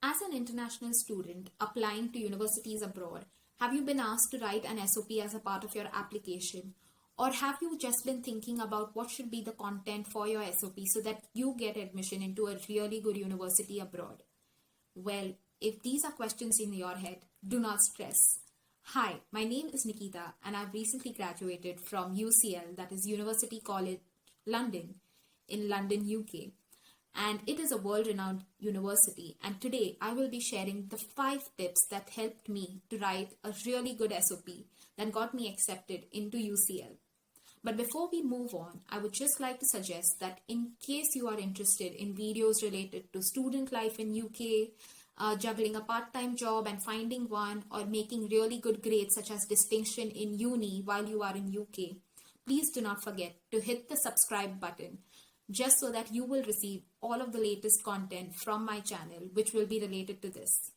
As an international student applying to universities abroad, have you been asked to write an SOP as a part of your application? Or have you just been thinking about what should be the content for your SOP so that you get admission into a really good university abroad? Well, if these are questions in your head, do not stress. Hi, my name is Nikita and I've recently graduated from UCL, that is University College London, in London, UK. And it is a world-renowned university. And today I will be sharing the 5 tips that helped me to write a really good SOP that got me accepted into UCL. But before we move on, I would just like to suggest that in case you are interested in videos related to student life in UK, juggling a part-time job and finding one, or making really good grades such as distinction in uni while you are in UK, please do not forget to hit the subscribe button, just so that you will receive all of the latest content from my channel, which will be related to this.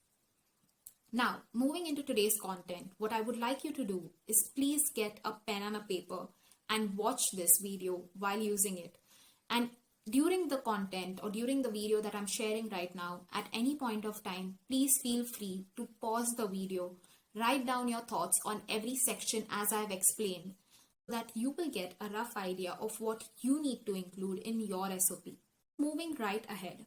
Now, moving into today's content, what I would like you to do is please get a pen and a paper and watch this video while using it. And during the content or during the video that I'm sharing right now, at any point of time, please feel free to pause the video, write down your thoughts on every section as I've explained, that you will get a rough idea of what you need to include in your SOP. Moving right ahead.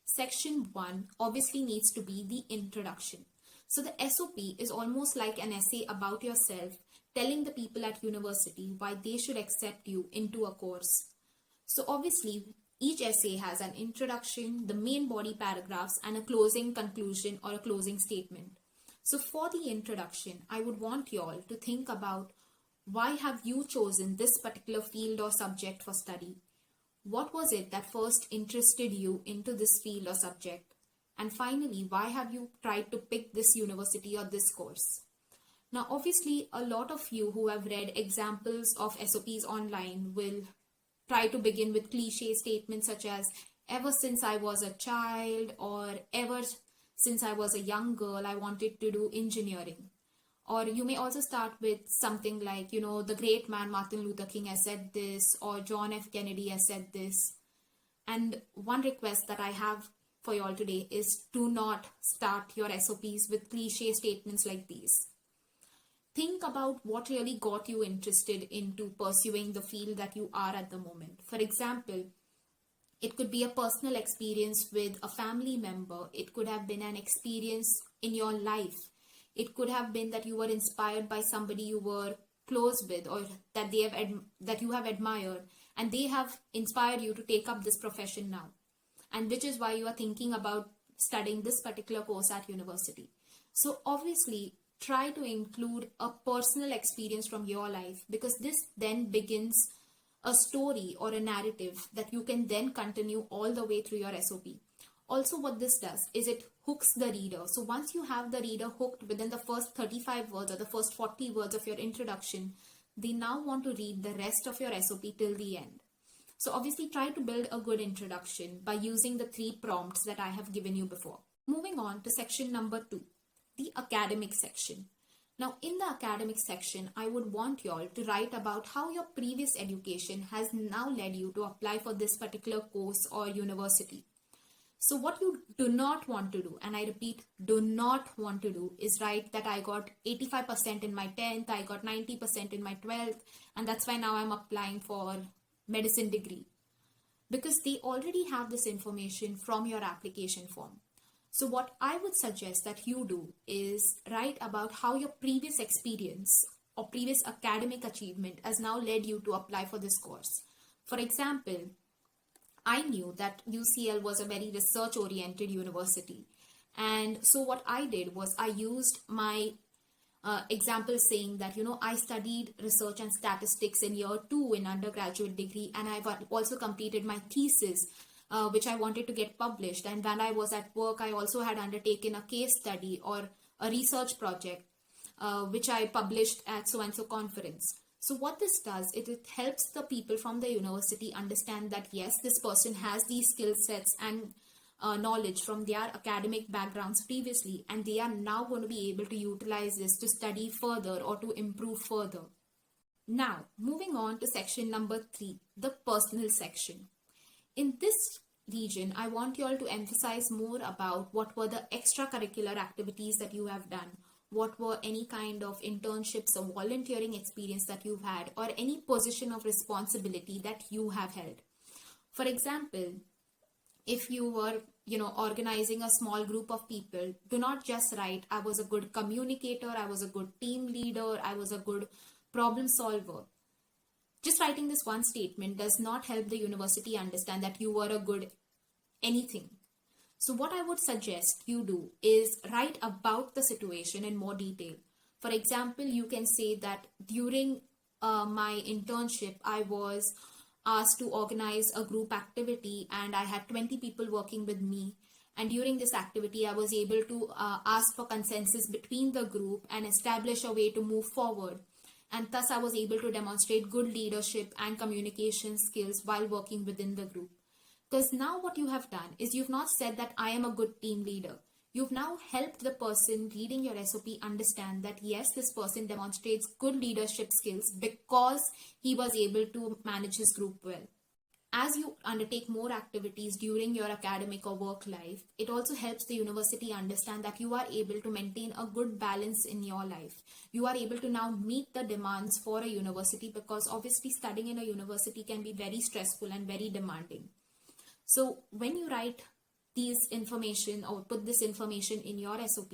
Section 1 obviously needs to be the introduction. So the SOP is almost like an essay about yourself, telling the people at university why they should accept you into a course. So obviously each essay has an introduction, the main body paragraphs, and a closing conclusion or a closing statement. So for the introduction, I would want you all to think about, why have you chosen this particular field or subject for study? What was it that first interested you into this field or subject? And finally, why have you tried to pick this university or this course? Now, obviously, a lot of you who have read examples of SOPs online will try to begin with cliche statements such as, ever since I was a child, or ever since I was a young girl, I wanted to do engineering. Or you may also start with something like, the great man Martin Luther King has said this, or John F. Kennedy has said this. And one request that I have for you all today is, do not start your SOPs with cliche statements like these. Think about what really got you interested into pursuing the field that you are at the moment. For example, it could be a personal experience with a family member. It could have been an experience in your life. It could have been that you were inspired by somebody you were close with, or that you have admired, and they have inspired you to take up this profession now, and which is why you are thinking about studying this particular course at university. So obviously try to include a personal experience from your life, because this then begins a story or a narrative that you can then continue all the way through your SOP. Also, what this does is it hooks the reader. So once you have the reader hooked within the first 35 words or the first 40 words of your introduction, they now want to read the rest of your SOP till the end. So obviously try to build a good introduction by using the 3 prompts that I have given you before. Moving on to section number 2, the academic section. Now in the academic section, I would want you all to write about how your previous education has now led you to apply for this particular course or university. So what you do not want to do, and I repeat, do not want to do, is write that I got 85% in my 10th, I got 90% in my 12th, and that's why now I'm applying for medicine degree. Because they already have this information from your application form. So what I would suggest that you do is write about how your previous experience or previous academic achievement has now led you to apply for this course. For example, I knew that UCL was a very research-oriented university. And so what I did was I used my example saying that, I studied research and statistics in year 2 in undergraduate degree, and I've also completed my thesis, which I wanted to get published. And when I was at work, I also had undertaken a case study or a research project, which I published at so-and-so conference. So what this does, it helps the people from the university understand that yes, this person has these skill sets and knowledge from their academic backgrounds previously, and they are now going to be able to utilize this to study further or to improve further. Now, moving on to section number 3, the personal section. In this region, I want you all to emphasize more about what were the extracurricular activities that you have done. What were any kind of internships or volunteering experience that you've had, or any position of responsibility that you have held. For example, if you were, organizing a small group of people, do not just write, I was a good communicator, I was a good team leader, I was a good problem solver. Just writing this one statement does not help the university understand that you were a good anything. So what I would suggest you do is write about the situation in more detail. For example, you can say that during my internship, I was asked to organize a group activity and I had 20 people working with me. And during this activity, I was able to ask for consensus between the group and establish a way to move forward. And thus, I was able to demonstrate good leadership and communication skills while working within the group. Because now what you have done is you've not said that I am a good team leader. You've now helped the person reading your SOP understand that yes, this person demonstrates good leadership skills because he was able to manage his group well. As you undertake more activities during your academic or work life, it also helps the university understand that you are able to maintain a good balance in your life. You are able to now meet the demands for a university, because obviously studying in a university can be very stressful and very demanding. So when you write these information or put this information in your SOP,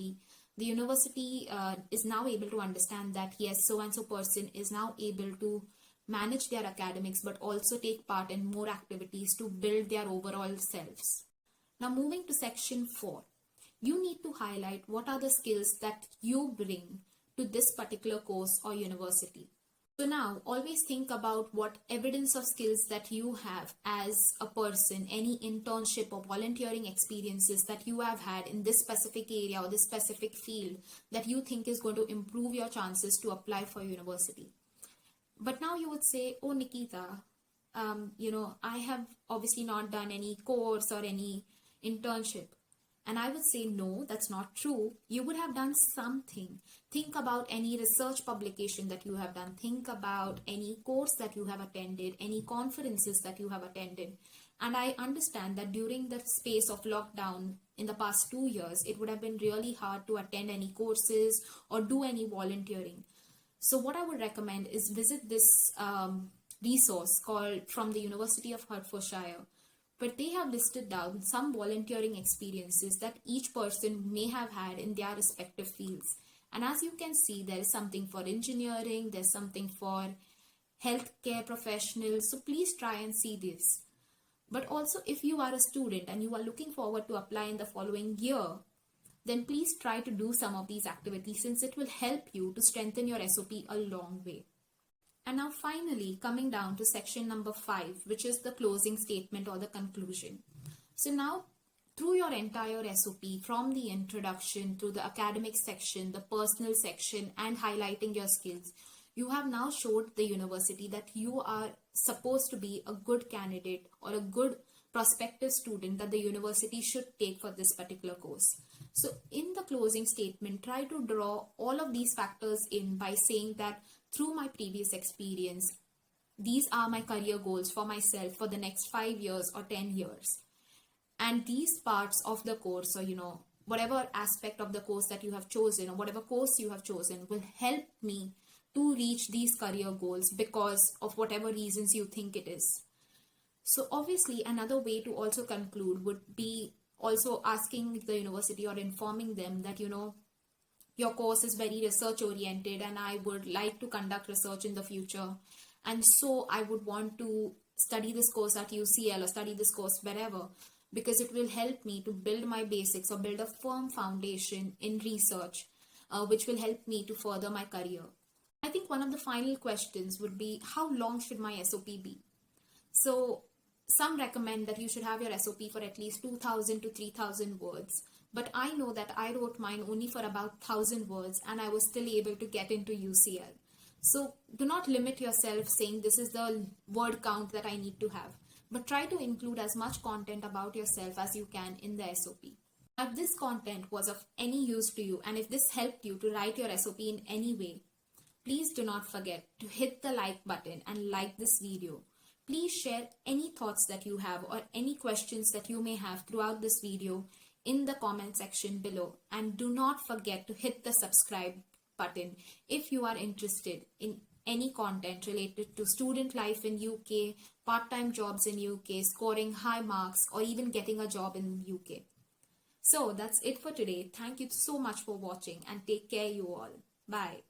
the university is now able to understand that yes, so-and-so person is now able to manage their academics but also take part in more activities to build their overall selves. Now moving to section 4, you need to highlight what are the skills that you bring to this particular course or university. So now always think about what evidence of skills that you have as a person, any internship or volunteering experiences that you have had in this specific area or this specific field that you think is going to improve your chances to apply for university. But now you would say, oh Nikita, I have obviously not done any course or any internship. And I would say, no, that's not true. You would have done something. Think about any research publication that you have done. Think about any course that you have attended, any conferences that you have attended. And I understand that during the space of lockdown in the past 2 years, it would have been really hard to attend any courses or do any volunteering. So what I would recommend is visit this resource called from the University of Hertfordshire, but they have listed down some volunteering experiences that each person may have had in their respective fields. And as you can see, there is something for engineering, there's something for healthcare professionals. So please try and see this. But also if you are a student and you are looking forward to apply in the following year, then please try to do some of these activities, since it will help you to strengthen your SOP a long way. And now finally, coming down to section number 5, which is the closing statement or the conclusion. So now through your entire SOP, from the introduction to the academic section, the personal section, and highlighting your skills, you have now showed the university that you are supposed to be a good candidate or a good prospective student that the university should take for this particular course. So in the closing statement, try to draw all of these factors in by saying that through my previous experience, these are my career goals for myself for the next 5 years or 10 years. And these parts of the course, or whatever aspect of the course that you have chosen or whatever course you have chosen will help me to reach these career goals because of whatever reasons you think it is. So obviously another way to also conclude would be also asking the university or informing them that, your course is very research oriented and I would like to conduct research in the future. And so I would want to study this course at UCL or study this course wherever, because it will help me to build my basics or build a firm foundation in research, which will help me to further my career. I think one of the final questions would be, how long should my SOP be? So some recommend that you should have your SOP for at least 2,000 to 3,000 words. But I know that I wrote mine only for about 1,000 words and I was still able to get into UCL. So do not limit yourself saying this is the word count that I need to have. But try to include as much content about yourself as you can in the SOP. If this content was of any use to you and if this helped you to write your SOP in any way, please do not forget to hit the like button and like this video. Please share any thoughts that you have or any questions that you may have throughout this video in the comment section below, and do not forget to hit the subscribe button if you are interested in any content related to student life in UK, part-time jobs in UK, scoring high marks, or even getting a job in UK. So that's it for today. Thank you so much for watching and take care you all. Bye.